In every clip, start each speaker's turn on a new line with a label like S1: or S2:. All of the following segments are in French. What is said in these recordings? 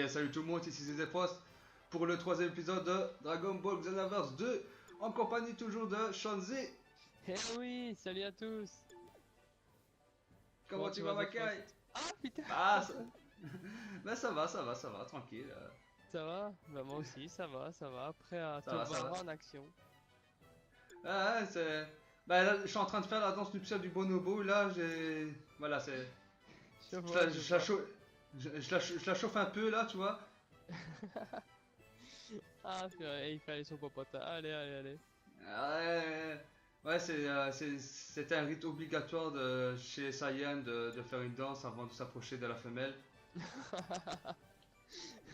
S1: bien, salut tout le monde, ici c'est Frost pour le troisième épisode de Dragon Ball Xenoverse 2 en compagnie toujours de Shanzi.
S2: Eh oui, salut à tous.
S1: Comment tu vas,
S2: The
S1: Makai?
S2: Frost? Ah putain,
S1: Bah, ça... bah ça va, tranquille.
S2: ça va? Bah moi aussi, ça va. Prêt à
S1: Ça
S2: te
S1: va, ça va.
S2: voir en action.
S1: Ah, ouais, c'est... Bah là, je suis en train de faire la danse nuptiale du bonobo, là, j'ai... Voilà, c'est...
S2: Je
S1: Je
S2: vois,
S1: la,
S2: je
S1: je la
S2: vois.
S1: chauffe... je la chauffe un peu, là, tu vois.
S2: Ah purée, il fallait son popotin. Allez, allez, allez.
S1: Ouais, ouais c'était un rite obligatoire chez les Saiyans de faire une danse avant de s'approcher de la femelle.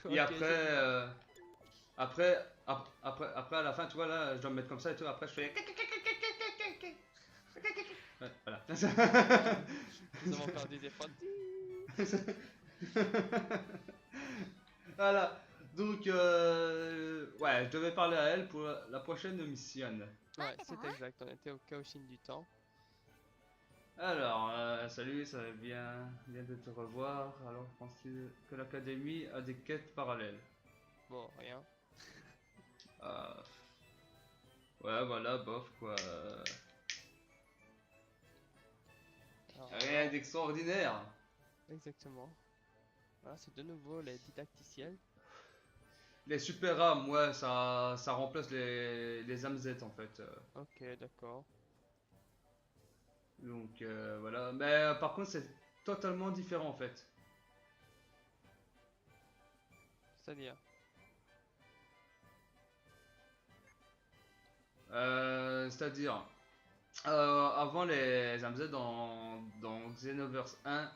S1: Et
S2: Ok,
S1: après,
S2: je vois.
S1: après à la fin, tu vois, là, je dois me mettre comme ça et tout. Après, je fais. Ouais, voilà.
S2: Ah, nous avons perdu des fois.
S1: Voilà. Donc, ouais, je devais parler à elle pour la prochaine mission.
S2: Ouais, c'est exact. On était au Kaoshin du temps.
S1: Alors, salut, ça va bien de te revoir. Alors, penses-tu que l'académie a des quêtes parallèles?
S2: Bon, rien.
S1: Euh, ouais, voilà, bof, quoi.
S2: Alors,
S1: Rien d'extraordinaire.
S2: exactement. Voilà, c'est de nouveau les didacticiels.
S1: Les super âmes, ouais, ça remplace les âmes Z en fait.
S2: Ok, d'accord.
S1: Donc, voilà. Mais par contre, c'est totalement différent en fait.
S2: C'est-à-dire.
S1: C'est-à-dire, avant les âmes Z dans Xenoverse 1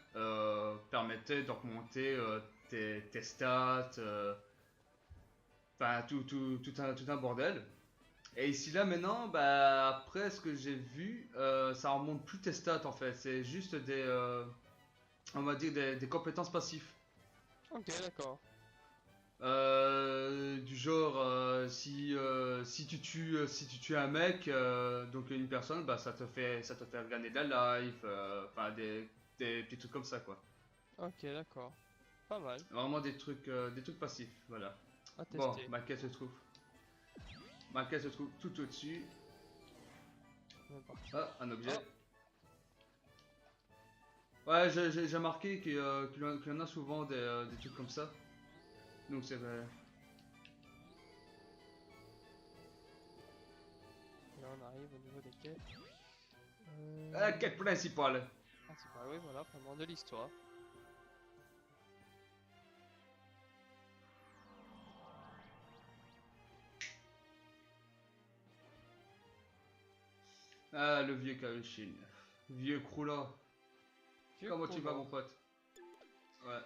S1: permettaient d'augmenter tes stats, enfin tout un bordel. Et ici là maintenant, bah après ce que j'ai vu, ça remonte plus tes stats en fait, c'est juste on va dire des compétences passives.
S2: Ok, d'accord.
S1: Du genre si tu tues un mec, donc une personne, bah ça te fait gagner de la life, enfin des petits trucs comme ça quoi.
S2: Ok, d'accord. Pas mal.
S1: Vraiment des trucs passifs, voilà.
S2: À
S1: Bon,
S2: tester.
S1: ma quête se trouve tout au-dessus.
S2: On est parti.
S1: Ah, un
S2: Oh,
S1: objet. Ouais, j'ai remarqué qu'il y en a souvent des trucs comme ça. Donc c'est vrai.
S2: là on arrive au niveau des quêtes.
S1: Quête principale.
S2: Principal, oui, voilà, vraiment de l'histoire.
S1: Ah, le vieux Kaioshin. Vieux Krula.
S2: Vieux
S1: Comment tu vas, mon
S2: Croulant.
S1: pote? Ouais.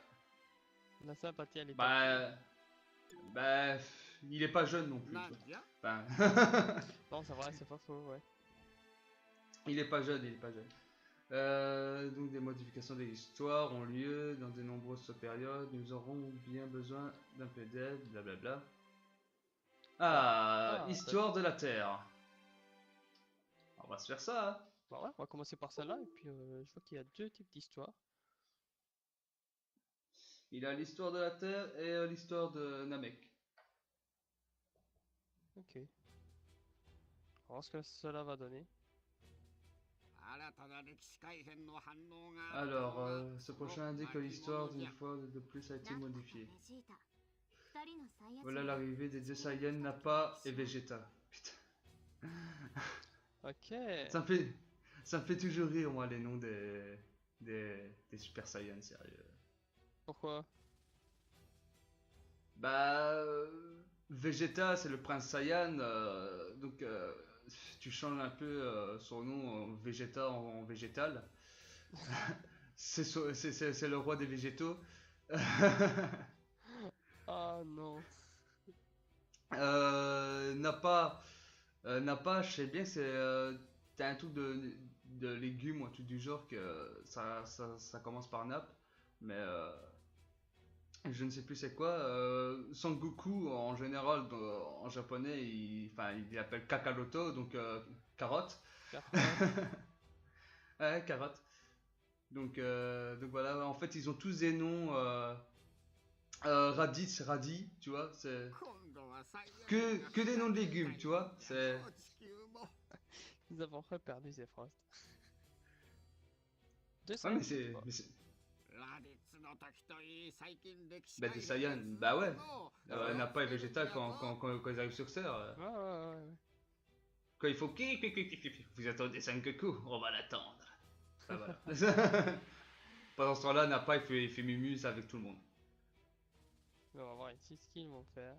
S2: La sympathie à l'état pur.
S1: Bah, bah, il est pas jeune non plus, tu vois. Enfin,
S2: Non, c'est vrai, c'est pas faux, ouais.
S1: il est pas jeune, il est pas jeune. Donc des modifications de l'histoire ont lieu dans de nombreuses périodes. Nous aurons bien besoin d'un peu d'aide, blablabla.
S2: Alors,
S1: Ah,
S2: ah,
S1: histoire de la Terre. On va se faire ça, hein.
S2: bah ouais, on va commencer par celle-là, et puis je vois qu'il y a deux types d'histoires.
S1: Il a l'histoire de la Terre et l'histoire de Namek.
S2: Ok. On va voir ce que cela va donner.
S1: Alors, ce prochain indique que l'histoire d'une fois de plus a été modifiée. Voilà l'arrivée des deux Saiyans Nappa et Vegeta. Putain,
S2: Ok.
S1: ça me fait, ça me fait toujours rire, moi, les noms des Super Saiyans, sérieux.
S2: Pourquoi?
S1: Bah, Vegeta, c'est le prince Saiyan, donc tu changes un peu son nom en Vegeta en végétal. C'est le roi des végétaux.
S2: Ah non.
S1: Nappa, Nappa, je sais bien que t'as un truc de légumes ou un truc du genre que ça commence par Nap, mais je ne sais plus c'est quoi. Sangoku, en général, en japonais, enfin, il l'appelle Kakaroto, donc carotte.
S2: Carotte.
S1: Ouais, carotte. Donc voilà, en fait, ils ont tous des noms Raditz, Radis, tu vois, c'est que des noms de légumes, tu vois, c'est...
S2: Nous avons perdu ces Frost.
S1: Ouais,
S2: 200 kills, quoi.
S1: Bah, des Saiyans, bah ouais. Nappa et Vegeta quand ils arrivent sur Terre.
S2: Ouais.
S1: Quand il faut vous attendez 5 coups, on va l'attendre. Bah voilà. Pendant ce temps-là, Nappa il fait Mumus avec tout le monde.
S2: On va voir ici ce qu'ils vont faire.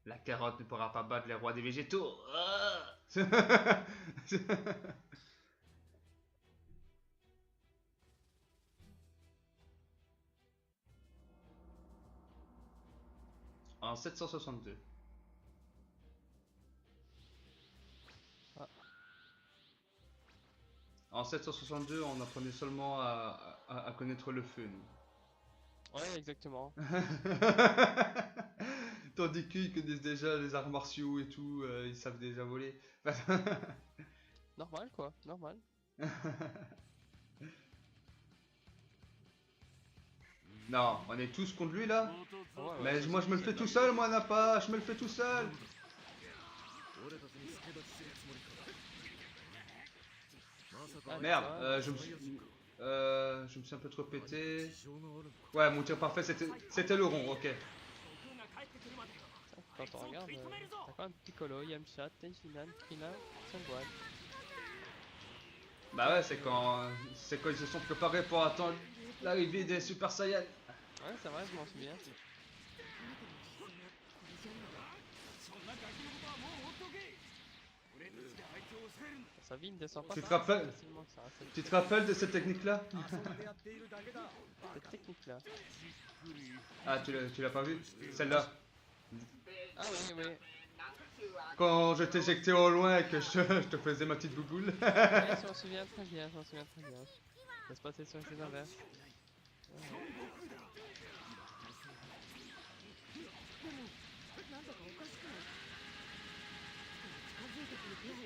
S1: La carotte ne pourra pas battre les rois des végétaux. Ah. En 762.
S2: Ah.
S1: En 762, on apprenait seulement à connaître le feu, nous.
S2: Ouais, exactement.
S1: Tandis qu'ils connaissent déjà les arts martiaux et tout, ils savent déjà voler.
S2: Normal, quoi. Normal.
S1: Non, on est tous contre lui là.
S2: Ouais,
S1: Mais
S2: c'est
S1: moi je me le
S2: c'est
S1: fais
S2: de
S1: tout
S2: la-
S1: seul, moi Nappa, je me le fais tout seul.
S2: Ah,
S1: Merde,
S2: ça,
S1: je me suis un peu trop pété. Ouais, mon tir parfait c'était le rond, ok.
S2: quand on regarde, t'as quand même Piccolo, Yamcha, Tenshinhan, Krillin, Son Gohan.
S1: Bah ouais, c'est quand ils se sont préparés pour attendre l'arrivée des Super Saiyans.
S2: Ouais, c'est vrai, je m'en souviens. Sa vie ne descend pas
S1: Tu te
S2: si
S1: rappelles
S2: facilement que ça.
S1: Tu te rappelles de cette technique là?
S2: Cette technique-là.
S1: Ah, tu l'as pas vu? Celle-là.
S2: Ah oui.
S1: Quand je t'éjectais au loin et que je te faisais ma petite bouboule.
S2: Ouais, je m'en souviens très bien, Ça se passait sur ses inverses.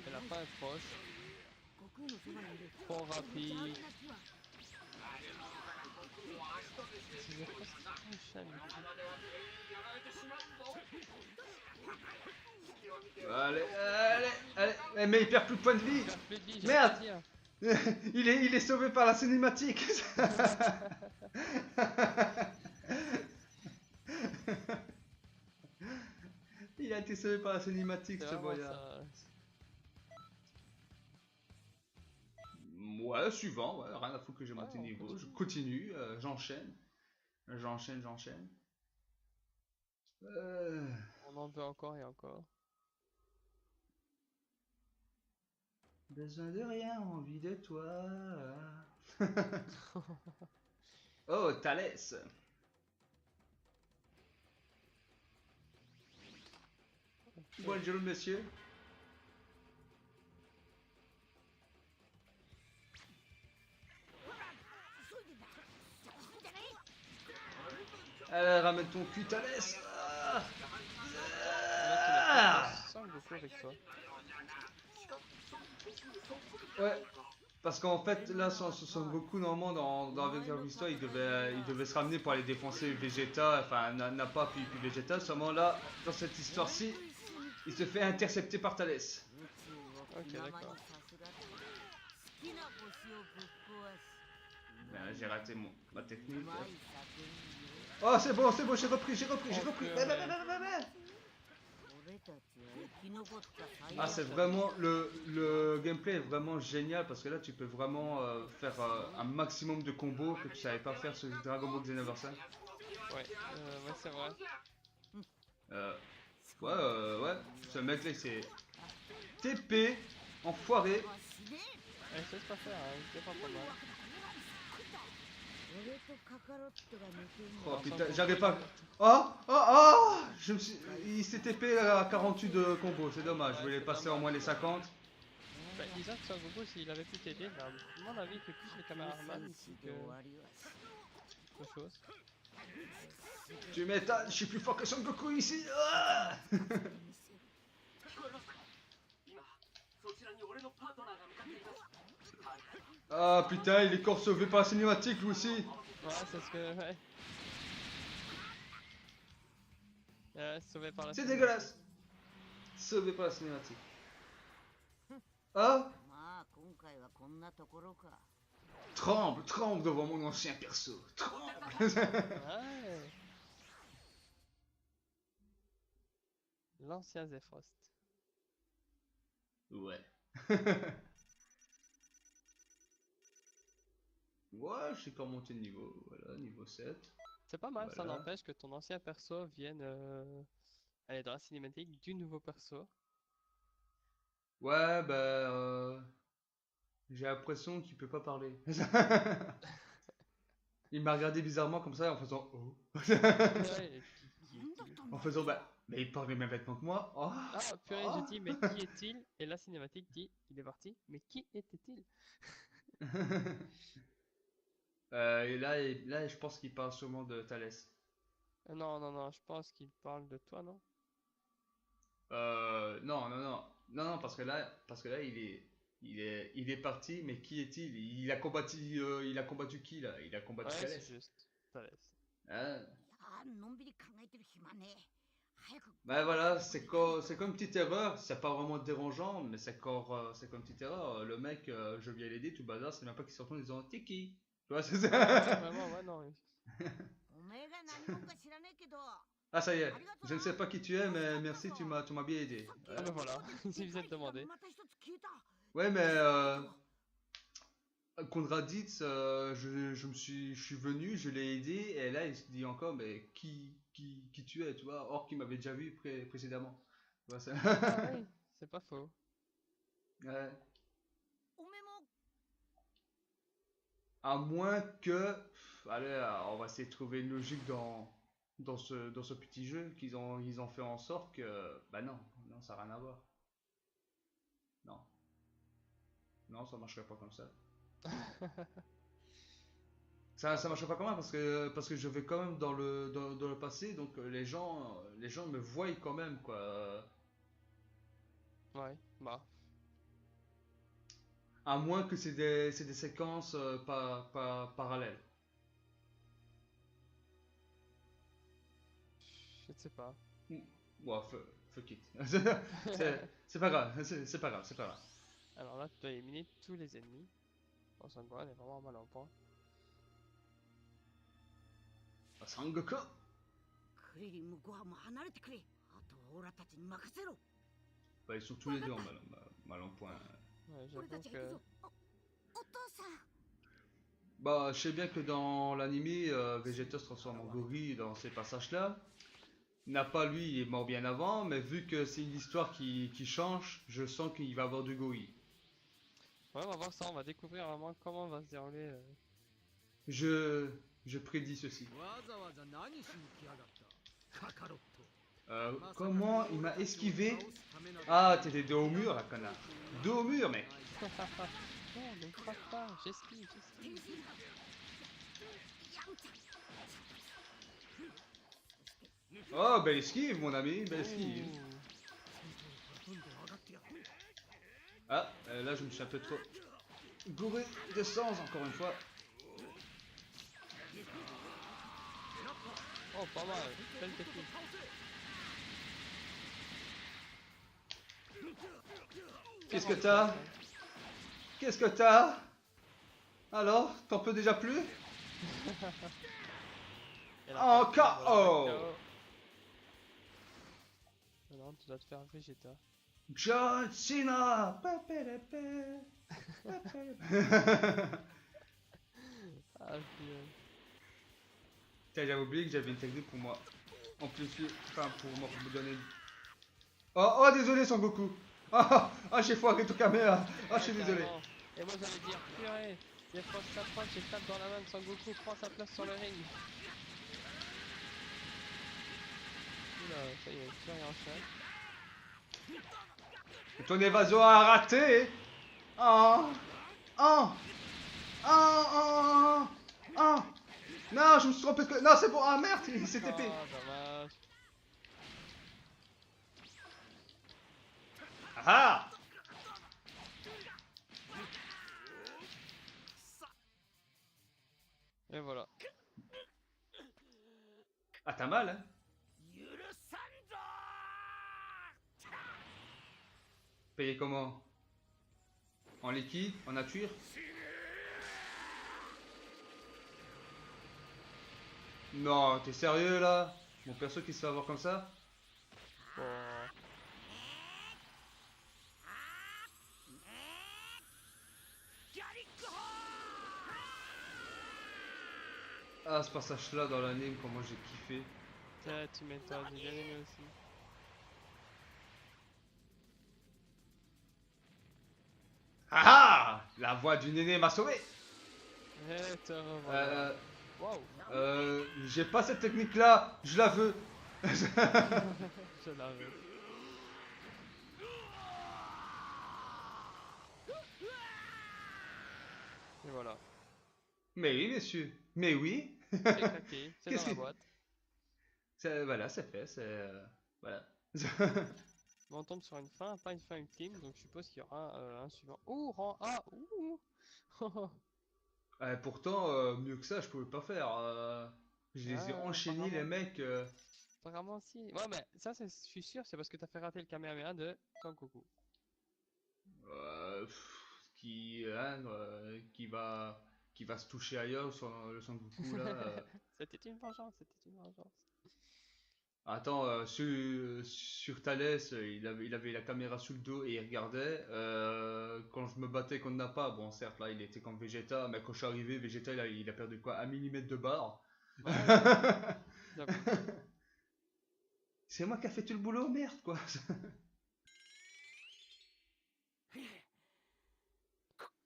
S2: Et la fin est proche. Trop rapide. C'est presque un chat,
S1: Allez, mais il perd plus de points de vie.
S2: plus de vie, j'ai
S1: Merde.
S2: pas dire.
S1: Il est sauvé par la cinématique. Il a été sauvé par la cinématique,
S2: C'est
S1: ce
S2: vraiment
S1: boyard.
S2: ça.
S1: Ouais, suivant, ouais, rien à foutre que j'ai monté
S2: on
S1: niveau.
S2: continue.
S1: Je continue, j'enchaîne. J'enchaîne.
S2: On en veut encore et encore.
S1: Besoin de rien, envie de toi. Oh, Thalès. Bonjour, monsieur. Allez, ramène ton cul, Thalès.
S2: Sans Goku avec toi.
S1: Ouais, parce qu'en fait, là, Son Goku, normalement, dans Avec leur histoire, il devait se ramener pour aller défoncer Vegeta, enfin, Nappa puis Vegeta. Seulement là, dans cette histoire-ci, il se fait intercepter par Thalès.
S2: Ok, d'accord.
S1: Ben, j'ai raté ma technique. Oh, c'est bon, j'ai repris. Ah, c'est vraiment le gameplay est vraiment génial parce que là tu peux vraiment faire un maximum de combos que tu savais pas faire sur Dragon Ball Xenoverse 5.
S2: Ouais, c'est vrai.
S1: Ouais, ce mec là c'est TP, enfoiré.
S2: Elle se laisse pas faire, hein, c'est pas pour mal.
S1: Oh putain, j'arrive pas. Oh il s'est TP à 48 de combo, c'est dommage, je voulais passer au moins les 50.
S2: Bah, disons que Son Goku, s'il avait pu t'aider, bah, à mon avis, il fait plus le caméraman ici que autre chose.
S1: Tu m'étonnes, je suis plus fort que Son Goku ici. Ah putain, il est encore sauvé par la cinématique lui aussi.
S2: Ouais, c'est ce que. Ouais. Sauvé par la
S1: C'est
S2: cinématique.
S1: dégueulasse. Sauvé par la cinématique. Oh,
S3: まあ今回はこんなところか。
S1: tremble, tremble devant mon ancien perso. Tremble.
S2: Ouais. L'ancien Zephost.
S1: Ouais. Ouais, j'ai quand monté de niveau. Voilà, niveau 7.
S2: C'est pas mal, ça
S1: Voilà.
S2: n'empêche que ton ancien perso vienne aller dans la cinématique du nouveau perso.
S1: Ouais, bah. J'ai l'impression qu'il peut pas parler. Il m'a regardé bizarrement comme ça en faisant oh.
S2: Ouais, qui est-il?
S1: En faisant bah. Mais il porte les mêmes vêtements que moi. Oh.
S2: Ah, purée, je
S1: Oh.
S2: dis, mais qui est-il? Et la cinématique dit, il est parti, mais qui était-il?
S1: Et là, je pense qu'il parle sûrement de Thalès.
S2: Non, non, non, je pense qu'il parle de toi, non?
S1: Non, non, non. Non, non, parce que là, il est parti, mais qui est-il? Il a combattu qui là? Il a combattu
S2: Ouais, c'est
S1: Thalès.
S2: juste. Thalès.
S1: Hein?
S3: いやーのんびり考えてる暇ねえ。早く。
S1: Ben voilà, c'est comme une petite erreur, c'est pas vraiment dérangeant, mais c'est comme une petite erreur. Le mec, je viens l'aider, tout bazar, c'est même pas qu'il se retourne en disant T'es qui? Tu vois, c'est
S2: Ouais,
S1: ça.
S2: vraiment, ouais, non.
S3: おめえが何者か知らねえけど。
S1: Ah, ça y est, je ne sais pas qui tu es, mais merci, tu m'as bien aidé.
S2: Ah ben voilà, si vous êtes demandé.
S3: また一つ消えた。
S1: Ouais, mais Kondraditz, je suis venu, je l'ai aidé, et là, il se dit encore, mais qui tu es, tu vois, or qu'il m'avait déjà vu précédemment. Tu vois, ça.
S2: Ah oui, c'est pas faux.
S1: Ouais.
S3: おめえも
S1: À moins que. Allez, on va essayer de trouver une logique dans ce petit jeu ils ont fait en sorte que. Bah non, non, ça n'a rien à voir. Non. Non, ça marcherait pas comme ça. Ça marcherait pas comme ça parce que je vais quand même dans le passé, donc les gens me voient quand même, quoi.
S2: Ouais, bah.
S1: À moins que c'est des séquences parallèles.
S2: Je ne sais pas.
S1: Ouais, fuck it. C'est pas grave, c'est pas grave, c'est pas grave.
S2: Alors là, tu dois éliminer tous les ennemis. Bon, Sangohan est vraiment mal en point.
S1: Sangoku!
S3: クリリンもご飯も離れてくれ。あとはオラたちに任せろ。
S1: Bah, ils sont tous les deux en mal en point.
S2: Ouais,
S3: 俺た
S2: j'avoue
S3: ちが行く
S2: que.
S3: ぞ。お父さん。
S1: Bah, je sais bien que dans l'anime, Vegeta se transforme en gorille dans ces passages-là. Nappa, lui, il est mort bien avant, mais vu que c'est une histoire qui change, je sens qu'il va avoir du gorille.
S2: Ouais, on va voir ça, on va découvrir vraiment comment va se dérouler.
S1: Je prédis ceci. Comment il m'a esquivé? Ah, t'étais dos au mur, là, connard. Dos au mur, mec.
S2: Non, ne me frappe pas, j'esquive, j'esquive.
S1: Oh, belle esquive, mon ami, belle esquive.
S2: Ouh.
S1: Ah, là, je me suis un peu trop gouré de sens, encore une fois.
S2: Oh, pas mal, belle technique.
S1: Qu'est-ce que t'as? Qu'est-ce que t'as? Alors, t'en peux déjà plus?
S2: Et
S1: Oh,
S2: voilà,
S1: KO.
S2: Non, tu dois te faire Vegeta.
S1: John Cena.
S2: Ah, puis,
S1: Tiens, j'avais oublié que j'avais une technique pour moi. Amplifier, enfin pour me donner. Oh, oh, désolé, Son Goku. Ah, ah, j'ai foiré tout caméra. Ah, je suis désolé.
S2: carrément. Et moi j'allais dire, purée, les forces s'approchent et tape dans la main de Sangoku, prend sa place sur le ring. Oula, ça y est, Fury enchaîne.
S1: Et ton évasion a raté. Oh, oh, oh, oh, oh. Non, je me suis trompé que. Non, c'est bon. Ah merde, il s'est TP.
S2: Ah, dommage.
S1: Ah.
S2: Et voilà.
S1: Ah, t'as mal, hein?
S3: 許さんぞ
S1: Payé comment? En liquide? En nature? Non, t'es sérieux là? Mon perso qui se fait avoir comme ça?
S2: Bon,
S1: Ah, ce passage là dans l'anime, comment j'ai kiffé.
S2: tu m'étonnes, j'ai bien aimé aussi.
S1: Ah ah! La voix du néné m'a sauvé!
S2: Eh, te revoilà.
S1: Euh,
S2: Waouh,
S1: j'ai pas cette technique là, je la veux.
S2: je l'avais. Et voilà,
S1: Mais oui, messieurs, mais oui.
S2: c'est craqué, c'est dans
S1: Qu'est-ce
S2: la
S1: que.
S2: boîte.
S1: Voilà, c'est fait, c'est. Voilà.
S2: Mais on tombe sur une fin, pas une fin ultime, donc je suppose qu'il y aura un suivant. Ouh, rang A, ouh.
S1: Pourtant, mieux que ça, je pouvais pas faire. Je les ai
S2: Ah,
S1: enchaînés, les
S2: apparemment.
S1: mecs.
S2: Apparemment si. Ouais, mais ça, je suis sûr, c'est parce que t'as fait rater le Kamehameha de Sangoku.
S1: Qui va se toucher ailleurs sur le Sangoku là.
S2: C'était une vengeance, c'était une vengeance.
S1: Attends, sur Thalès, il avait la caméra sous le dos et il regardait. Quand je me battais contre Nappa, bon, certes, là, il était contre Vegeta, mais quand je suis arrivé, Vegeta, il a perdu quoi? 1 mm de barre.
S2: Ouais, j'avoue, j'avoue.
S1: C'est moi qui a fait tout le boulot, merde, quoi.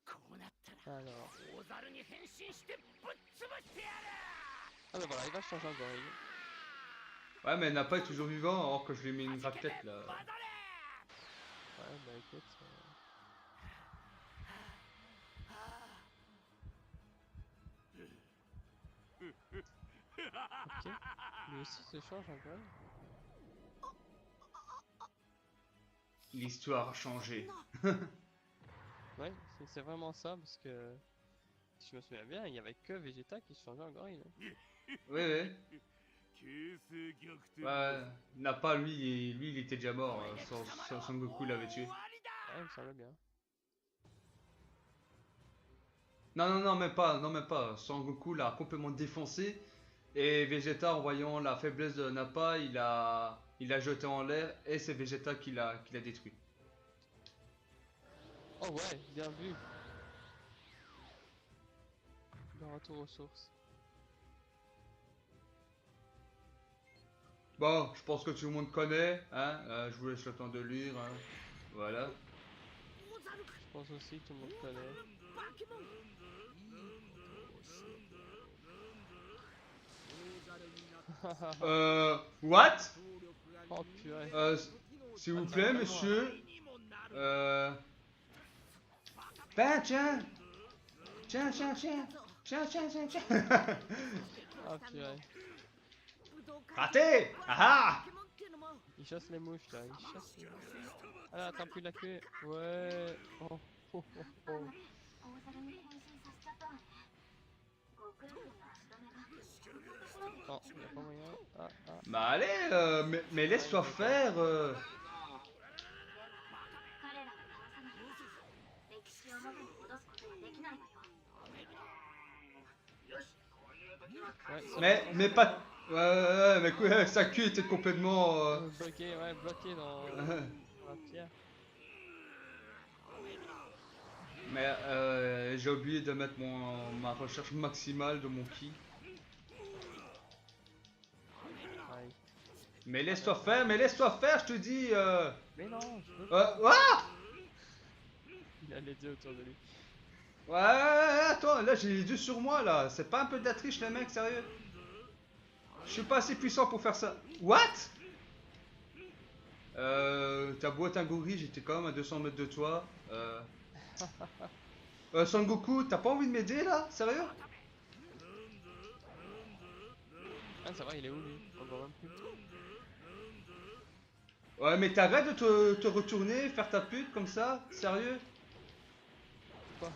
S3: こうなったら
S2: Alors.
S3: 大猿に変身してぶっ潰してやる
S2: Ah bah voilà, il va changer en gorille.
S1: Ouais, mais Nappa est toujours vivant, alors que je lui ai mis une raclette là.
S2: Ouais, bah écoute. Ok. Lui aussi se change en gorille.
S1: L'histoire a changé.
S2: Ouais, c'est vraiment ça, parce que si je me souviens bien, il y avait que Vegeta qui se changeait en gorille. Hein.
S1: Oui, oui. Ouais, Nappa, lui, il était déjà mort. Son Goku l'avait tué.
S2: Ouais, il me semble bien.
S1: Non, non, non, même pas, non, même pas. Son Goku l'a complètement défoncé. Et Vegeta, en voyant la faiblesse de Nappa, il a jeté en l'air. Et c'est Vegeta qui l'a détruit.
S2: Oh ouais, bien vu. Le retour aux sources.
S1: Bon, je pense que tout le monde connaît. Hein, je vous laisse le temps de lire. Hein. Voilà.
S3: 大猿
S2: Je pense aussi que tout le monde connaît.
S3: バケモン
S1: What?
S2: Oh purée.
S1: S'il vous plaît, monsieur. Ben, tiens. Tiens, tiens, tiens. Tiens, tiens, tiens, tiens.
S2: Oh purée.
S1: Raté! Ah ah!
S2: Il chasse les mouches là, il chasse les mouches. Ah là, attends plus la queue. Ouais. Oh, oh, oh, oh. Non, il a pas moyen. Ah, ah.
S1: Bah allez, mais laisse-toi faire.
S2: Ouais,
S1: Mais pas. Ouais, mais quoi, sa queue était complètement.
S2: bloqué, ouais, bloqué dans la pierre.
S1: Mais j'ai oublié de mettre ma recherche maximale de mon ki.
S2: Aïe.
S1: Mais laisse-toi faire, je te dis.
S2: Mais non, je veux
S1: Ah!
S2: Il a les deux autour de lui.
S1: Ouais, attends, là j'ai les deux sur moi là. C'est pas un peu de la triche, les mecs, sérieux? Je suis pas assez puissant pour faire ça. What? T'as beau être un gorille, j'étais quand même à 200 mètres de toi. Son Goku, t'as pas envie de m'aider là? Sérieux?
S2: Ah, ça va, il est où lui? On le voit même plus.
S1: Ouais, mais t'arrêtes de te retourner, faire ta pute comme ça? Sérieux?
S2: Quoi?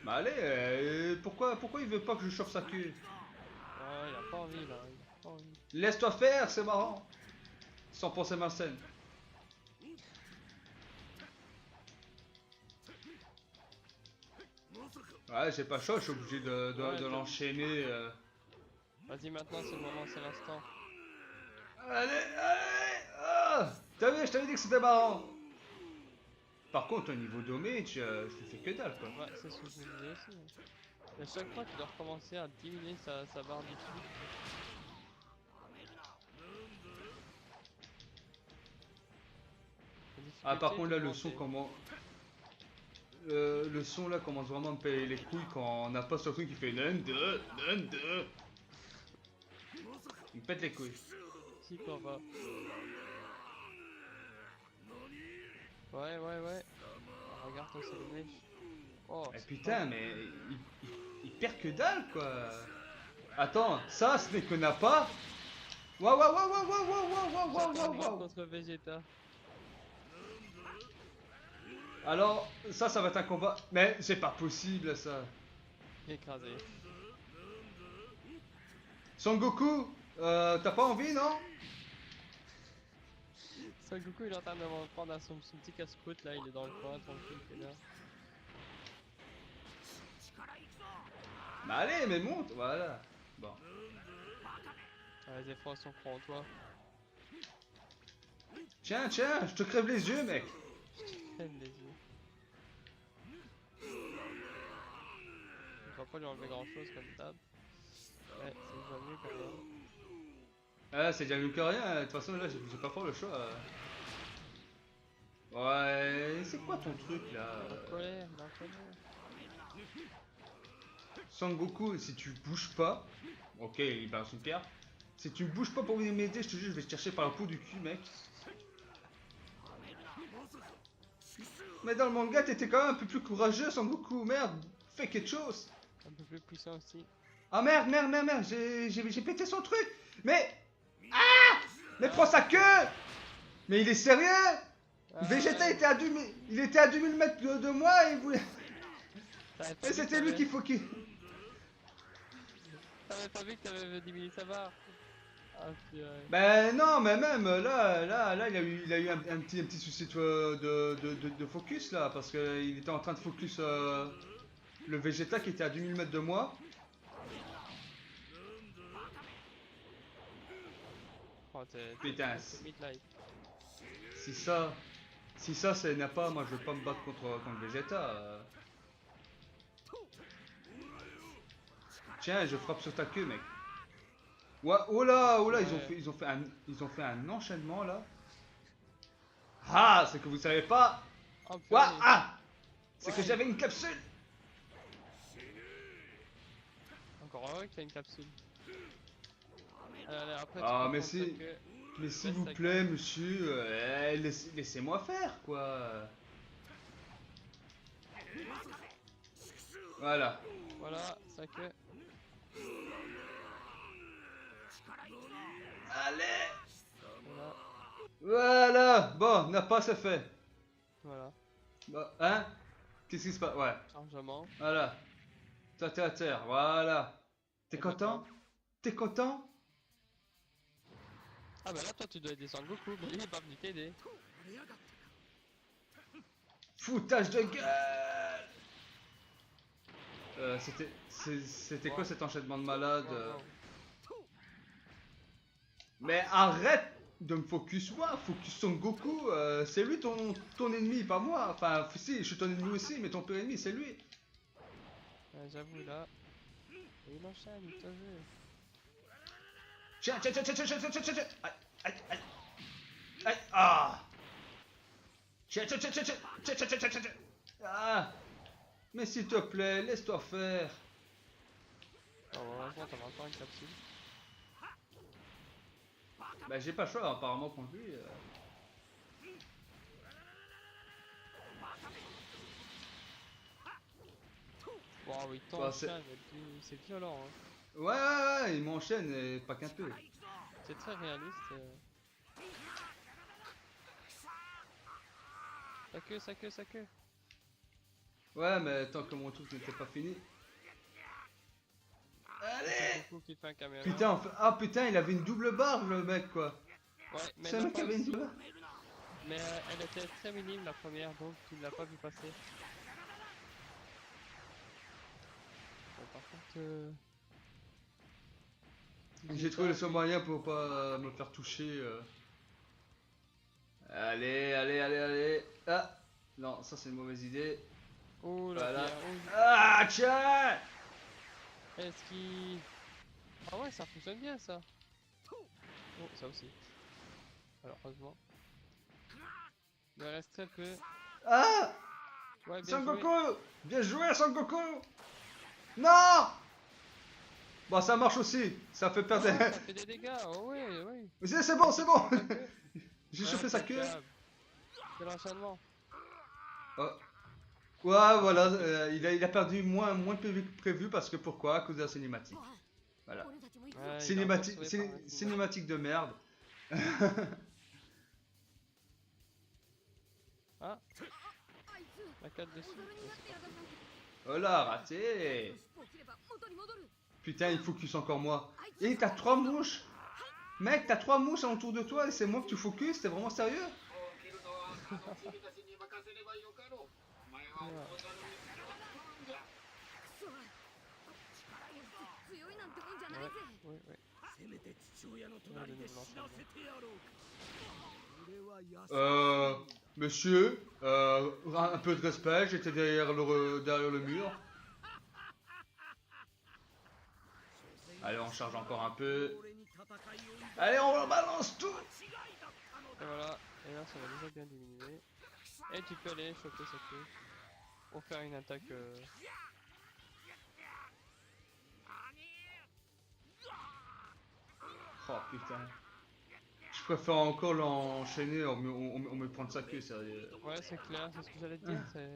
S1: Bah allez, pourquoi il veut pas que je chauffe sa queue?
S2: Ouais, il a pas envie là, il a pas envie.
S1: Laisse-toi faire, c'est marrant. Sans penser ma scène. Ouais, j'ai pas chaud, je suis obligé
S2: Ouais,
S1: de l'enchaîner.
S2: Vas-y, maintenant c'est le moment, c'est l'instant.
S1: Allez. Ah, t'as vu, je t'avais dit que c'était marrant. Par contre, au niveau damage, je lui fais que dalle quoi.
S2: Ouais, c'est ce que je me disais aussi. Et à chaque fois, tu dois recommencer à diminuer sa barre du dessus.
S1: Ah, par contre, là, le son,
S2: comment
S1: comment. Le son là commence vraiment à me payer les couilles quand on n'a pas ce truc qui fait nun 2, nun 2. Il me pète les couilles.
S2: Si, quoi pas. Ouais. Ah, regarde ton CNH. Oh,
S1: Eh
S2: c'est
S1: putain,
S2: pas-
S1: mais il perd que dalle quoi. Attends, ça ce n'est que n'a pas. Waouh.
S2: Regarde contre Vegeta.
S1: Alors, ça va être un combat. Mais c'est pas possible ça.
S2: Écrasé.
S1: Son Goku, t'as pas envie non?
S2: Son Goku, il est en train de me prendre à son petit casse-croûte là, il est dans le coin, tranquille, il est là.
S1: Bah allez, mais monte, voilà. Bon.
S2: Ah, les efforts sont grands, toi.
S1: Tiens, je te crève les yeux mec.
S2: Aime les yeux. Je vais pas lui enlever grand chose comme d'hab. Ouais, c'est déjà mieux quand même.
S1: Ah, c'est déjà mieux que rien, de toute façon là j'ai pas fort le choix. Ouais, c'est quoi ton truc là?
S2: Il est en colère.
S1: Sangoku, si tu bouges pas, ok, il balance une pierre. Si tu ne bouges pas pour venir m'aider, je te jure, je vais te chercher par le pot du cul, mec. Mais dans le manga, t'étais quand même un peu plus courageux, Sangoku. Merde, fais quelque chose.
S2: Un peu plus puissant aussi.
S1: Ah merde, j'ai pété son truc. Mais... Ah! Mais prends sa queue! Mais il est sérieux? Vegeta était à 2000, il était à 2000 mètres de moi et il voulait... Mais c'était lui qu'il faut qu'il...
S2: T'avais pas vu que t'avais diminué sa barre? Ah purée.
S1: Ben non, mais même là, il a eu un petit souci de focus là, parce qu'il était en train de focus le Vegeta qui était à 2000 mètres de moi.
S2: Oh,
S1: Putain,
S2: midlife.
S1: si ça c'est n'a pas, moi je veux pas me battre contre Vegeta. Tiens, je frappe sur ta queue, mec. Ouais, oh là,
S2: Ouais.
S1: ils ont fait un enchaînement là. Ah, c'est que vous savez pas.
S2: Oh,
S1: Ouais,
S2: purée.
S1: ah, c'est que
S2: Ouais.
S1: j'avais une capsule.
S2: Encore heureux que t'as une capsule. Allez, après,
S1: Ah,
S2: tu peux
S1: mais
S2: prendre
S1: si.
S2: sa queue.
S1: Mais s'il
S2: Laisse
S1: vous
S2: ta
S1: plaît, monsieur, laissez-moi faire, quoi. Voilà.
S2: Voilà, sa queue.
S1: Allez.
S2: Voilà.
S1: Voilà. Bon, n'a pas, c'est fait.
S2: Voilà.
S1: Bon, hein? Qu'est-ce qui se passe? Ouais.
S2: Chargement.
S1: Voilà. Toi, t'es à terre. Voilà. T'es
S2: Et
S1: content?
S2: maintenant
S1: T'es content?
S2: Ah bah là, toi, tu dois aider Sangoku, mais il est pas venu t'aider.
S1: Foutage de gueule. C'était quoi
S2: Wow.
S1: cet enchaînement de malade?
S2: Wow.
S1: Mais arrête de me focus moi, focus Son Goku, c'est lui ton ennemi, pas moi. Enfin, si, je suis ton ennemi aussi, mais ton pire ennemi, c'est lui.
S2: Ouais, j'avoue, là. Et il enchaîne, il te veut.
S1: Tiens. Aïe, ah. Tiens. Ah. Mais s'il te plaît, laisse-toi faire.
S2: Oh, heureusement, t'as encore une capsule.
S1: Bah, j'ai pas le choix, apparemment, contre lui.
S2: Waouh, il
S1: Bah, c'est-
S2: t'enchaîne, c'est violent, hein.
S1: Ouais, il m'enchaîne, et pas qu'un peu.
S2: C'est très réaliste. Sa queue.
S1: Ouais, mais tant que mon truc n'était pas fini. Allez!
S2: C'est Goku qui fait un caméra.
S1: Putain, ah putain, il avait une double barre le mec quoi.
S2: Ouais, mais
S1: C'est un
S2: la
S1: mec qui
S2: fois
S1: avait une
S2: aussi.
S1: double barre.
S2: Mais elle était très minime la première, donc tu ne l'as pas vu passer. Bon, par contre,
S1: J'ai trouvé le seul moyen pour pas me faire toucher. Allez, allez, allez, allez. Ah! Non, ça c'est une mauvaise idée.
S2: Oh la
S1: Voilà.
S2: pierre, oh,
S1: Ah, tiens!
S2: est-ce qu'il... Ah ouais, ça fonctionne bien ça. Oh, ça aussi. Alors, heureusement. Il me reste très peu.
S1: Ah!
S2: Ouais, bien
S1: Son
S2: joué.
S1: Goku! Bien joué, Son Goku! Non! Bon, ça marche aussi. Ça fait perdre.
S2: Oh, ça fait des dégâts, oh oui, oui.
S1: Mais c'est bon, c'est bon!
S2: Sa queue.
S1: J'ai
S2: Ouais,
S1: chopé sa queue.
S2: impeccable. C'est l'enchaînement.
S1: Oh. Ouais, voilà, il a perdu moins de PV que prévu parce que pourquoi? À cause de la cinématique. Voilà.
S3: Ouais, 俺たちも行くぞ
S2: Ouais, il est
S1: Cinématique,
S2: encore sauvé par la cinématique.
S1: cinématique de merde.
S2: Ah,
S3: あいつ
S2: la 4 dessus.
S3: 踊りに
S2: Ouais,
S3: なっ
S2: c'est
S3: てや
S2: pas
S3: がった
S1: Oh là, raté!
S3: 尻尾を切れば元に戻る
S1: Putain, il focus encore moi.
S3: あいつ
S1: Et t'as 3 mouches! Mec, t'as 3 mouches autour de toi et c'est moi que tu focuses? T'es vraiment sérieux?
S4: 起きるのは君たちに任せればよかろう。お前は大猿に強いんじゃ。
S3: くそ力い強いなんてもんじゃないぜ
S2: Oui, oui.
S5: せめて父親の
S2: Ouais,
S5: 隣
S2: de
S5: で
S2: nouveau
S5: 死な
S2: l'enchaînement.
S5: せてやろうか。俺は優しい。
S1: Monsieur, un peu de respect, j'étais derrière le mur. Allez, on charge encore un peu.
S5: 俺に戦いを挑む
S1: Allez, on balance tout!
S5: 間違いだったの
S2: Et
S5: だ。
S2: voilà, et là ça va déjà bien diminuer. Et tu peux aller choper sa queue. Pour faire une attaque.
S1: Oh putain. Je préfère encore l'enchaîner, on me prend sa queue, sérieux.
S2: Ouais, c'est clair, c'est ce que j'allais te dire. C'est...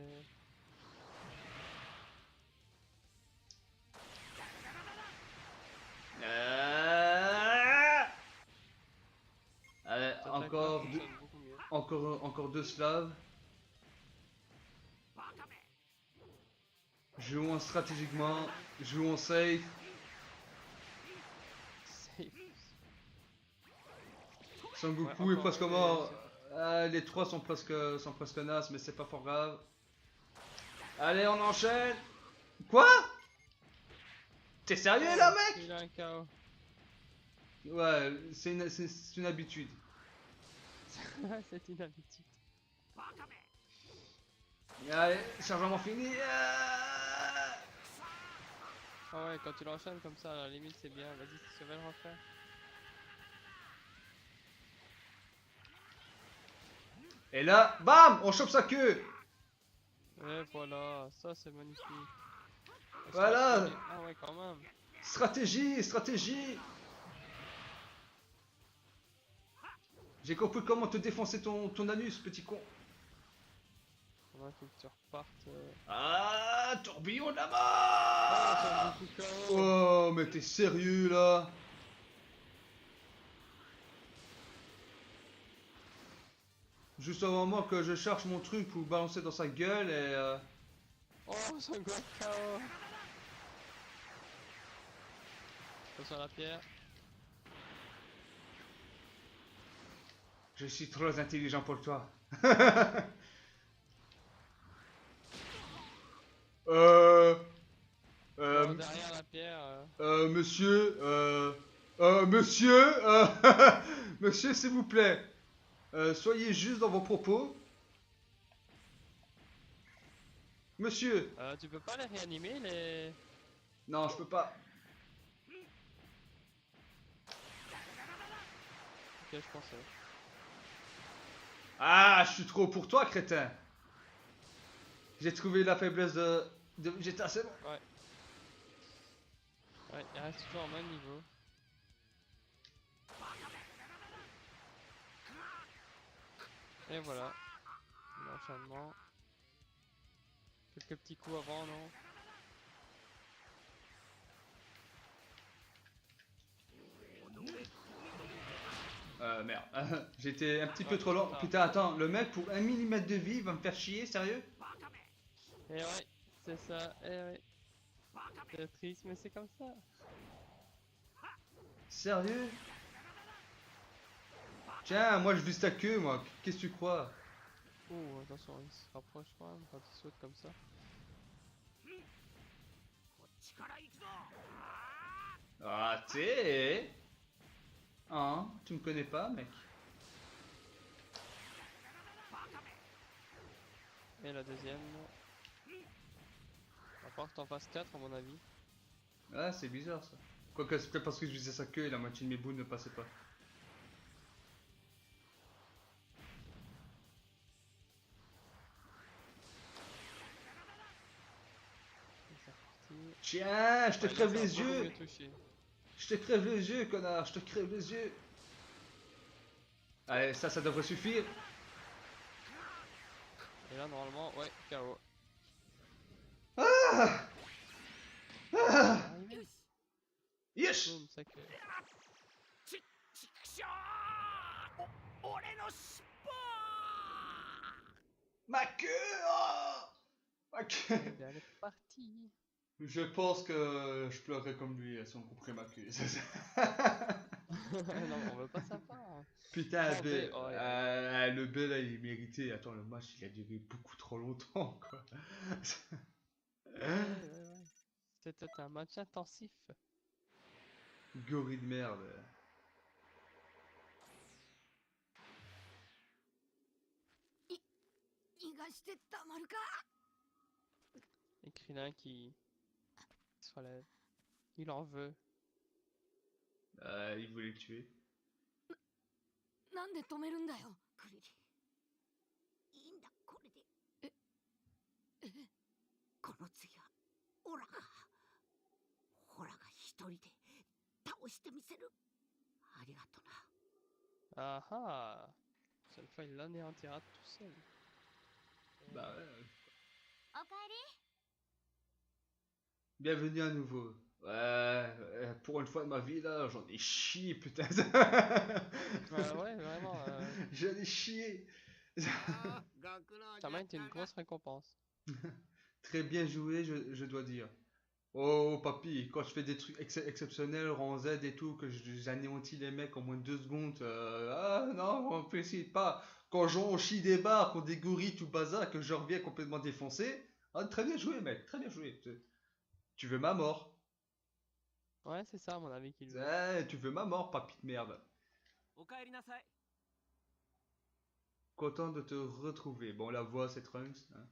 S1: Allez,
S2: cette
S1: encore
S2: attaque-là
S1: deux,
S2: fonctionne beaucoup mieux.
S1: encore deux slaves. Jouons stratégiquement, jouons safe.
S2: Safe.
S1: Son
S2: Ouais,
S1: Goku est
S2: encore
S1: presque
S2: un,
S1: mort. Ah, les trois sont presque nasses, mais c'est pas fort grave. Allez, on enchaîne. Quoi? T'es sérieux là, mec?
S2: Il a un KO.
S1: Ouais, c'est une habitude.
S2: C'est une habitude.
S1: Allez, chargement fini. Ah.
S2: Ah ouais, quand tu l'enchaînes comme ça, à la limite c'est bien. Vas-y, tu vas le refaire.
S1: Et là, bam, on chope sa queue.
S2: Et voilà, ça c'est magnifique. Et
S1: Voilà.
S2: ça, ah ouais, quand même.
S1: Stratégie, stratégie. J'ai compris comment te défoncer ton anus, petit con.
S2: Ouais, faut que tu repartes.
S1: Ah, tourbillon de la
S2: Ah,
S1: mort.
S2: c'est beaucoup KO.
S1: Oh, mais t'es sérieux là? Juste au moment que je cherche mon truc pour balancer dans sa gueule et
S2: Oh, c'est un gros KO. Attention à la pierre.
S1: je suis trop intelligent pour toi. euh,
S2: Oh, derrière la pierre.
S1: monsieur, monsieur, monsieur, s'il vous plaît, soyez juste dans vos propos. Monsieur,
S2: Tu peux pas les réanimer les...
S1: non, je peux pas.
S2: Ok, je pensais.
S1: Ah, je suis trop pour toi, crétin. J'ai trouvé la faiblesse de Vegeta, c'est bon.
S2: Ouais. Ouais, il reste toujours au même niveau. Et voilà. L'enchaînement. Quelques petits coups avant, non?
S1: Merde, j'étais un petit peu trop lent. Putain, attends, le mec pour 1 mm de vie va me faire chier, sérieux?
S2: Et ouais, c'est ça, et ouais. C'est triste, mais c'est comme ça.
S1: Sérieux? Tiens, moi je vise ta queue, moi. Qu'est-ce que tu crois?
S2: Oh, attention, il se rapproche quand même quand il saute comme ça.
S3: こっちから行くぞ
S1: Ah, t'es... Hein? Tu me connais pas, mec?
S2: Et la deuxième. Va falloir que t'en fasses 4 à mon avis.
S1: Ah, c'est bizarre ça. Quoique c'est peut-être parce que je visais sa queue et la moitié de mes boules ne passaient pas.
S2: Et c'est reparti.
S1: Tiens, je te
S2: Ouais, là,
S1: crève
S2: ça a
S1: les
S2: beaucoup
S1: yeux!
S2: mieux touché.
S1: Je te crève les yeux, connard! Je te crève les yeux! Allez, ça devrait suffire!
S2: Et là, normalement, ouais, KO.
S1: Ah! Ah!
S2: Arrivé.
S1: Yes!
S2: Boum, ça que.
S3: ちちくしょー俺の尻尾
S1: Ma queue! Oh! Ma queue!
S2: Et bien, elle est partie.
S1: Je pense que je pleurerais comme lui si on couperait ma queue.
S2: Non, on veut pas savoir.
S1: Putain,
S2: Oh,
S1: B,
S2: B, oh,
S1: le B là il méritait. Attends, le match il a duré beaucoup trop longtemps quoi.
S2: Ouais. C'était un match intensif.
S1: Gorille de merde.
S3: 逃がしてたまるか
S2: Et Krillin qui se relève. Il en veut.
S1: Il voulait le tuer.
S3: なんで止めるんだよクリリいいんだこれでこの次はオラが一人で倒してみせるありがとな
S2: Ah ah! Cette fois, il l'anéantira tout seul.
S1: Bah ouais.
S3: おかえり
S1: Bienvenue à nouveau. Ouais, pour une fois de ma vie là, j'en ai chié putain.
S2: Ouais, vraiment.
S1: J'en ai chié.
S4: あーご苦労じ
S2: Ça
S4: ゃ
S2: m'a
S4: っ
S2: été
S4: た
S2: une
S4: な
S2: grosse récompense.
S1: Très bien joué, je dois dire. Oh papy, quand je fais des trucs exceptionnels, rang Z et tout, que j'anéantis les mecs en moins de 2 secondes, ah non, on félicite pas. Quand j'en chie des barres, qu'on des gorilles, tout bazar, que je reviens complètement défoncé, ah, très bien joué mec, très bien joué. Tu veux ma mort?
S2: Ouais, c'est ça, à mon avis, qu'il veut.
S1: Tu veux ma mort, papy de merde.
S5: おかえりなさい
S1: Content de te retrouver. Bon, la voix c'est Trunks, hein,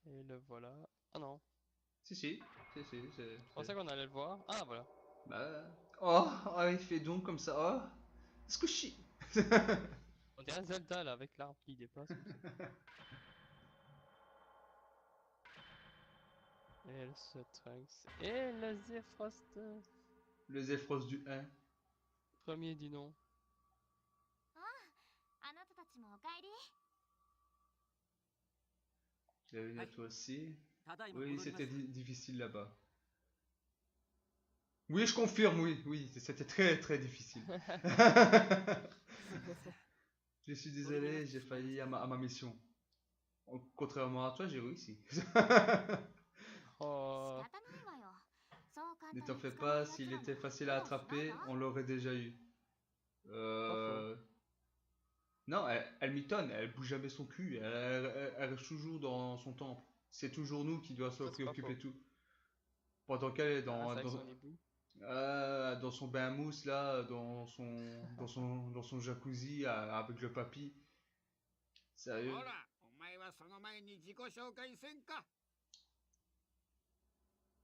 S2: Et le voilà. Ah non,
S1: si, c'est...
S2: je pensais qu'on allait le voir. Ah voilà.
S1: Bah... Oh, il fait donc comme ça, oh, squishy.
S2: On dirait Zelda là, avec l'arbre qui déplace comme ça. Et le ce Trunks. Et le Zefrost.
S1: Le Zephyros du 1.
S2: Premier du nom.
S3: あなたたちもおかえり
S1: Bienvenue à
S5: Aïe.
S1: toi aussi.
S5: ただいま
S1: Oui,
S5: 戻りま
S1: c'était
S5: す
S1: difficile là-bas. Oui, je confirme, oui, c'était très difficile. Je suis désolé, j'ai failli à ma mission. Contrairement à toi, j'ai réussi.
S2: Oh,
S3: 仕方ないわよそう簡単
S1: Ne
S3: に
S1: t'en
S3: 捕
S1: fais
S3: まえる
S1: pas,
S3: やつ
S1: s'il
S3: なん
S1: était
S3: て
S1: facile à
S3: もうない
S1: attraper,
S3: わ
S1: on l'aurait déjà eu. Non, elle mitonne, elle bouge jamais son cul, elle reste toujours dans son temple. C'est toujours nous qui doivent se
S2: ça c'est pas
S1: préoccuper
S2: faux.
S1: de tout. Pendant qu'elle est
S2: Ah, c'est avec son hibou.
S1: dans son bain mousse là, dans son jacuzzi avec le papy. Sérieux.
S4: ほらお前はその前に自己紹介せんか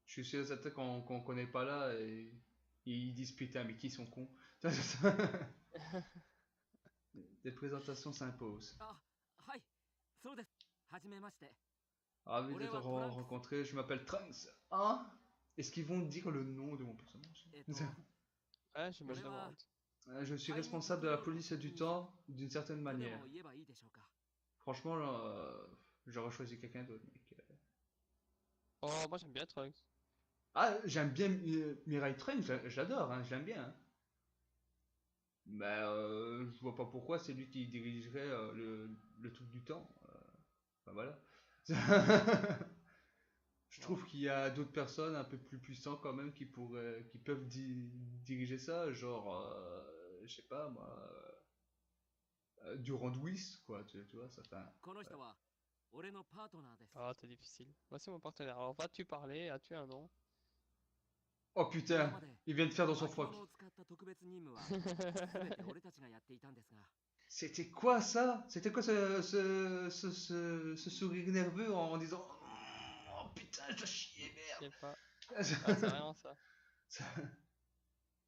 S1: Je suis sûr certain qu'on n'est pas là et ils disent putain mais qui sont cons. Des présentations s'imposent.
S5: あはいそうですはじめまして
S1: Ravi de te rencontrer, je m'appelle Trunks. Hein? Est-ce qu'ils vont dire le nom de mon personnage?
S5: えっ
S2: Ouais, je me le
S5: Voilà.
S2: demande.
S1: Je suis responsable de la police du temps d'une certaine
S5: とで
S1: manière.
S5: も言えばいいでしょうか
S1: Franchement, là, j'aurais choisi quelqu'un d'autre, mec.
S2: Oh, moi j'aime bien Trunks.
S1: Ah, j'aime bien Mirai Trunks, j'adore, hein, je l'aime bien. Hein. Mais je vois pas pourquoi c'est lui qui dirigerait le truc du temps. Bah voilà. Je trouve qu'il y a d'autres personnes un peu plus puissantes quand même qui peuvent diriger ça, genre, je sais pas moi, Durand Whis, quoi, tu vois, ça fait un...
S5: この人は俺のパートナーです
S2: Ah, t'es difficile. Voici mon partenaire. Alors, vas-tu parler? As-tu un nom?
S1: Oh
S5: 今
S1: putain,
S5: まで
S1: il vient de faire dans son
S5: 巻
S1: froc.
S5: 物を使った特別任務は全て俺たちがやっていたんですが
S1: C'était quoi ça? C'était quoi ce sourire nerveux en disant oh putain, je dois chier,
S2: Je sais pas.
S1: merde!
S2: Ah, c'est rien ça.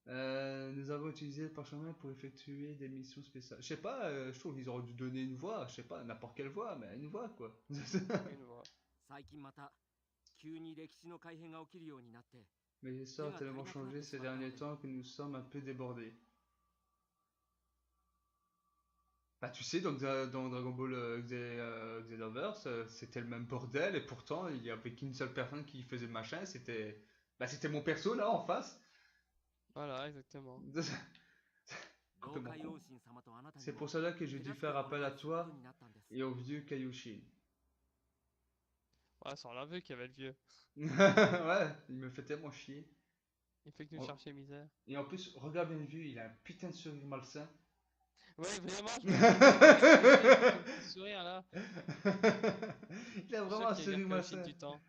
S1: Nous avons utilisé le parchemin pour effectuer des missions spéciales. Je sais pas, je trouve qu'ils auraient dû donner une voix, je sais pas, n'importe quelle voix, mais une voix quoi.
S2: Une voix.
S5: 最近また急に歴史の改変が起きるようになって
S1: Mais l'histoire a tellement changé ces derniers temps que nous sommes un peu débordés. Bah tu sais, donc dans Dragon Ball Xenoverse, c'était le même bordel et pourtant il y avait qu'une seule personne qui faisait le machin, c'était mon perso là en face.
S2: Voilà, exactement.
S5: Law
S1: Complètement
S5: Kai
S1: con.
S5: Oshin 様とあなたに
S1: C'est
S5: も
S1: pour cela que j'ai dû
S5: 手助け
S1: faire
S5: をお
S1: appel
S5: 願
S1: à
S5: いすること
S1: toi
S5: になったんです
S1: et au vieux Kaioshin.
S2: Ouais, ça on l'a vu qu'il y avait le vieux.
S1: Ouais, il me fait tellement chier.
S2: Il fait que nous
S1: Oh.
S2: chercher misère.
S1: Et en plus, regarde bien le vieux, il a un putain de sourire malsain.
S2: Ouais, vraiment, je me dis, ce sourire là.
S1: Il a
S2: Je suis
S1: vraiment un
S2: sûr qu'il y a
S1: sourire
S2: Kaioshin
S1: malsain.
S2: du temps.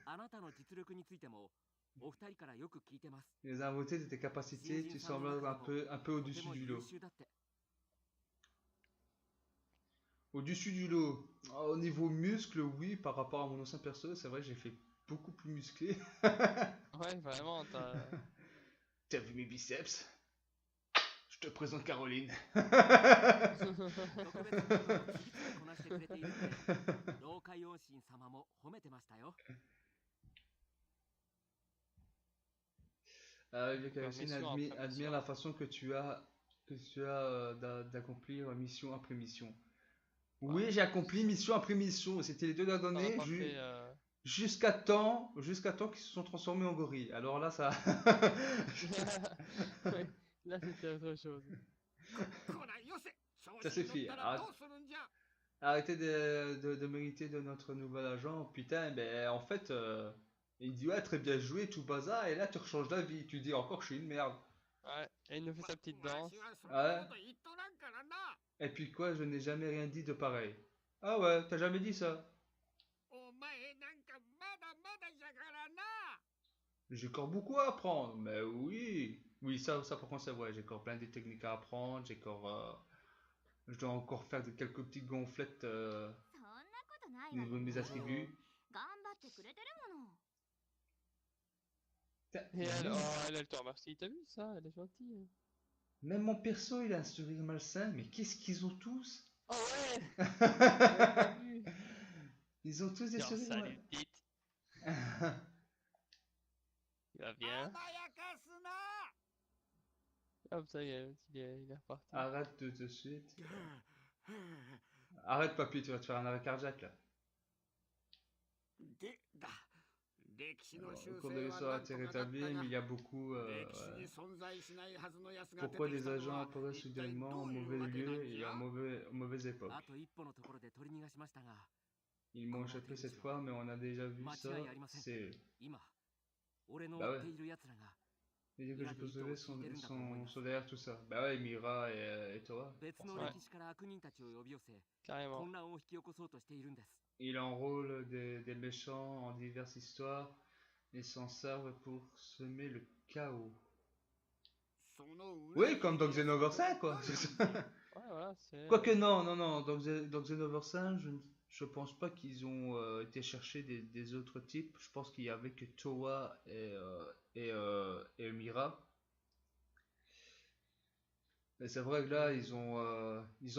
S5: あなたの実力についてもお二人からよく聞いてます
S1: Les invités de tes capacités, tu sembles un peu
S5: と
S1: au-dessus
S5: ても
S1: du
S5: 優
S1: lot.
S5: 秀だって
S1: Au-dessus du lot. Au niveau muscle, oui, par rapport à mon ancien perso, c'est vrai que j'ai fait beaucoup plus musclé.
S2: Ouais, vraiment, t'as.
S1: T'as vu mes biceps? Je te présente Caroline.
S5: 特別任務を次々こなしてくれているんで老海王神様も褒めてましたよ
S1: Vieux Caroline
S2: mission après
S1: admire
S2: mission.
S1: la façon que tu as d'accomplir mission après mission. Oui,
S2: Ouais.
S1: j'ai accompli mission après mission. C'était les deux
S2: T'en as
S1: derniers
S2: pas fait.
S1: jusqu'à temps qu'ils se sont transformés en gorilles. Alors là, ça.
S2: Ouais, là c'était autre chose.
S4: こらよせ調
S1: Ça
S4: 子に
S1: suffit.
S4: 乗ったらどうするんじゃ
S1: Arrêtez de mériter de notre nouvel agent. Putain, ben en fait, il dit ouais, très bien joué, tout bazar. Et là, tu rechanges d'avis. Tu dis encore, je suis une merde.
S2: Ouais, et il nous fait sa petite
S4: わ
S2: danse.
S4: しはそんなこと言っとらんからな
S1: Et puis quoi, je n'ai jamais rien dit de pareil. Ah ouais, t'as jamais dit ça.
S4: お前なんかまだまだじゃからな
S1: J'ai encore beaucoup à apprendre, mais oui. Oui, ça par contre c'est vrai, j'ai encore plein de techniques à apprendre, je dois encore faire quelques petites gonflettes
S6: そんなことない
S1: au
S6: わ
S1: niveau
S6: よ
S1: de
S6: ね
S1: mes attributs.
S6: 頑張ってくれてるもの
S1: Putain,
S2: Et elle,
S1: lui,
S2: oh, elle te remercie. T'as vu ça? Elle est gentille. Hein.
S1: même mon perso il a un sourire malsain, mais qu'est-ce qu'ils ont tous?
S2: Oh ouais! J'avais pas vu.
S1: Ils ont tous des
S2: Tiens,
S1: sourires
S2: salut, petite. Il va
S4: 甘
S2: bien.
S4: やかすな
S2: Hop, ça y est, il est reparti.
S1: Arrête tout de suite. Arrête papy, tu vas te faire un arrêt cardiaque là.
S4: でだ歴史の
S1: Alors,
S4: 修
S1: le cours de
S4: 正は
S1: l'histoire
S4: な
S1: a
S4: ん
S1: été
S4: とかなった
S1: rétabli,
S4: が
S1: mais il y a beaucoup...
S4: 歴史
S1: ouais.
S4: に存在しないはずのやつが出て
S1: Pourquoi
S4: き
S1: des
S4: たの
S1: agents
S4: は
S1: apparaissent
S4: 一体
S1: soudainement
S4: ど
S1: au
S4: ういう
S1: mauvais
S4: わけなん
S1: lieu
S4: じ
S1: et
S4: ゃ
S1: aux mauvaises époques?
S5: あと一歩のところで取り逃がしましたが
S1: Ils m'ont échappé cette fois, mais on a déjà vu ça, c'est...
S5: 今俺の
S1: Bah
S5: 追
S1: ouais.
S5: っている奴らが
S1: Les dieux que je peux sauver sont derrière tout ça. Bah ouais, Mira et Toa.
S5: 別の
S2: Ouais.
S5: 歴史から悪人たちを呼び寄せ
S2: Carrément.
S5: 混乱を引き起こそうとしているんです
S1: Il enrôle des méchants en diverses histoires et s'en servent pour semer le chaos.
S4: その
S1: Oui, comme dans Xenoverse 5, quoi.
S2: Ouais, voilà, c'est.
S1: Quoique non, dans Xenoverse 5, je pense pas qu'ils ont été chercher des autres types. Je pense qu'il y avait que Toa et Mira. Mais c'est vrai que là, ils ont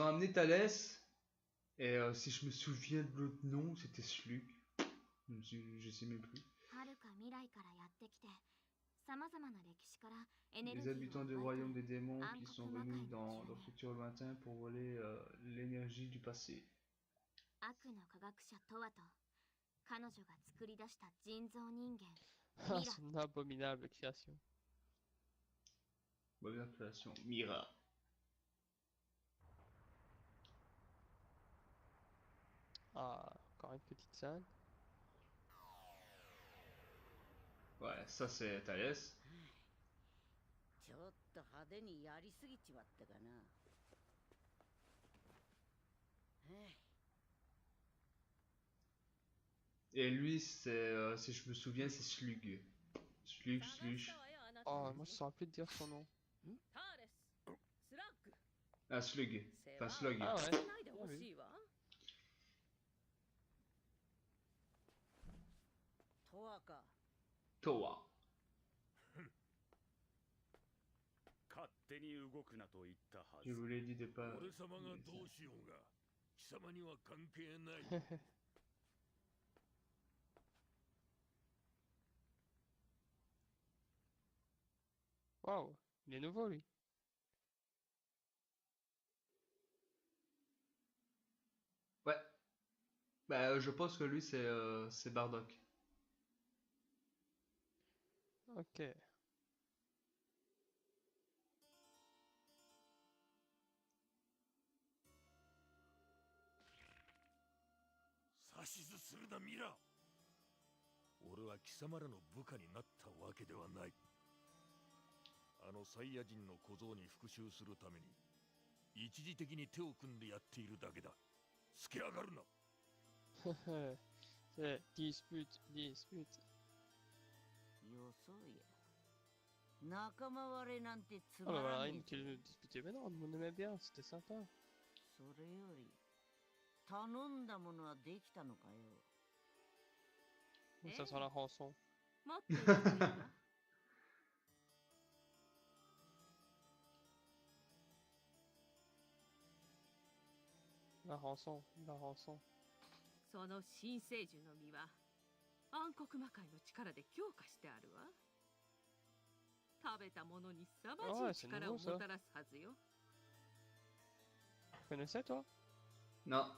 S1: amené Thalès. Et si je me souviens de l'autre nom, c'était Slug. Je sais même plus.
S6: はるか未来からやってきてさまざまな歴史からエネル
S1: Les
S6: ギー
S1: habitants
S6: を
S1: du
S6: 奪い
S1: royaume
S6: 取
S1: des
S6: る
S1: démons
S6: 暗
S1: qui
S6: 黒
S1: sont
S6: 魔界
S1: venus
S6: の
S1: dans le
S6: 10年
S1: futur lointain pour voler l'énergie du passé.
S6: 悪の科学者トワと彼女が作り出した人造人間
S2: Ah, son abominable création.
S1: Bonne appellation, Mira.
S2: une petite salle.
S1: Ouais, ça c'est Thalès.
S3: ちょっと派手にやりすぎちまったかな。
S1: Et lui, si je me souviens, c'est Slug. Slug, Slush.
S2: Oh, moi je saurais plus te dire son nom.
S1: Ah, Slug. Enfin, Slug.
S2: Ah ouais, bien vu.
S3: トワか。
S1: Toa.
S7: 勝手に動くなと言ったは
S1: Je
S7: ず。
S1: vous l'ai dit de pas.
S8: 俺様がどうしようが貴様には関係ない。
S2: Waouh, il est nouveau lui.
S1: Ouais. Bah, je pense que lui, c'est Bardock.
S2: Ok.
S8: 指図するなミラ。俺は貴様らの部下になったわけではない。あのサイヤ人の小僧に復讐するために一時的に手を組んでやっているだけだ。つけ上がるな。
S2: C'est dispute, dispute.
S3: よそや。仲間割れなんてつ
S2: Oh
S3: ま
S2: bah
S3: ら
S2: voilà,
S3: ねえ
S2: inutile de disputer. Mais non, on aimait bien, c'était sympa.
S3: それより頼んだものはできたのかよ。
S2: Donc, ça sent la rançon.
S6: もっと言うといいわ。
S2: La rançon, la rançon.
S9: その新生樹の実は暗黒魔界の力で強化してあるわ。食べたものに凄まじい力をもたらすはずよ。
S2: Tu connaissais toi?
S1: Non.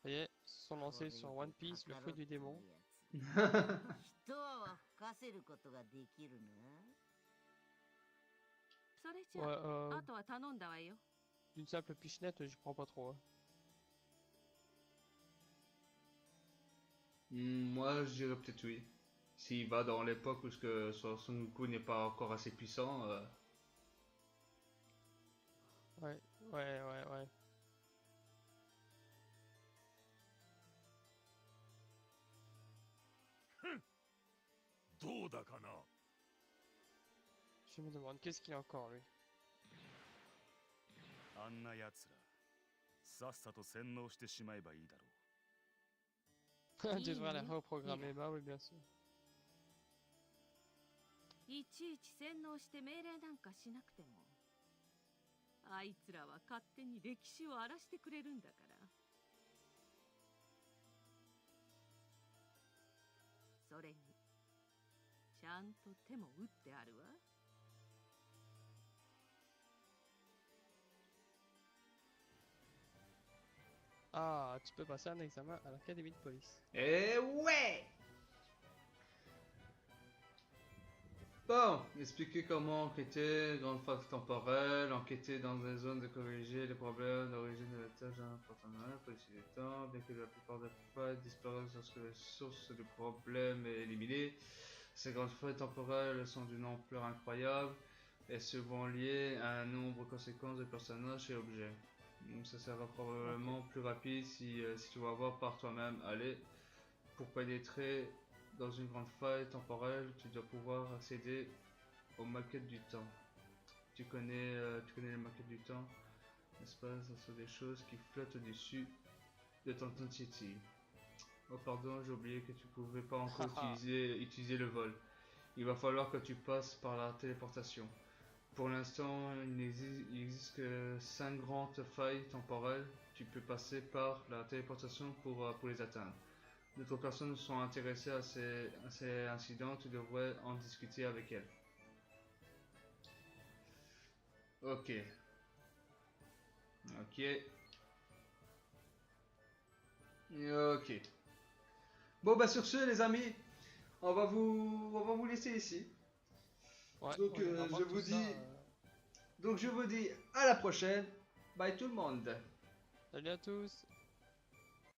S2: Ça y est, ils se sont lancés sur One Piece, le fruit du démon.
S3: 一泡吹かせることができるな。
S9: それじ
S2: Ouais,
S9: ゃあ、あとは頼んだわよ。
S2: d'une simple pichenette, j'y crois pas trop. Hein.
S1: Moi, je dirais peut-être oui. S'il va dans l'époque où Son Goku n'est pas encore assez puissant.
S2: Ouais, ouais, ouais, ouais. Je me demande, qu'est-ce qu'il a encore lui?
S7: あんな奴ら、さっさと洗脳してしまえばいいだろう。
S2: Tu devrais les reprogrammer, bah oui, bien sûr.
S9: いちいち洗脳して命令なんかしなくても、あいつらは勝手に歴史を荒らしてくれるんだから。それにちゃんと手も打ってあるわ。
S2: Ah, tu peux passer un examen à l'académie de police.
S1: Eh ouais! Bon, expliquer comment enquêter, grande phase temporelle, enquêter dans des zones de corriger les problèmes d'origine de la tâche d'un partenariat, policier du temps, bien que la plupart des failles disparaissent lorsque la source du problème est éliminée. Ces grandes failles temporelles sont d'une ampleur incroyable et souvent liées à un nombre conséquent de personnages et objets. Ça sera probablement plus rapide si tu vas voir par toi-même. Allez, pour pénétrer dans une grande faille temporelle, tu dois pouvoir accéder aux maquettes du temps. Tu connais les maquettes du temps, n'est-ce pas? Ce sont des choses qui flottent au-dessus de ton City. Oh pardon, j'ai oublié que tu pouvais pas encore utiliser le vol. Il va falloir que tu passes par la téléportation. Pour l'instant, il n'existe que 5 grandes failles temporelles. Tu peux passer par la téléportation pour les atteindre. D'autres personnes sont intéressées à ces incidents, tu devrais en discuter avec elles. Ok. Ok. Ok. Bon bah sur ce les amis, on va vous laisser ici.
S2: Ouais,
S1: Donc je vous dis à la prochaine. Bye tout le monde.
S2: Salut à tous.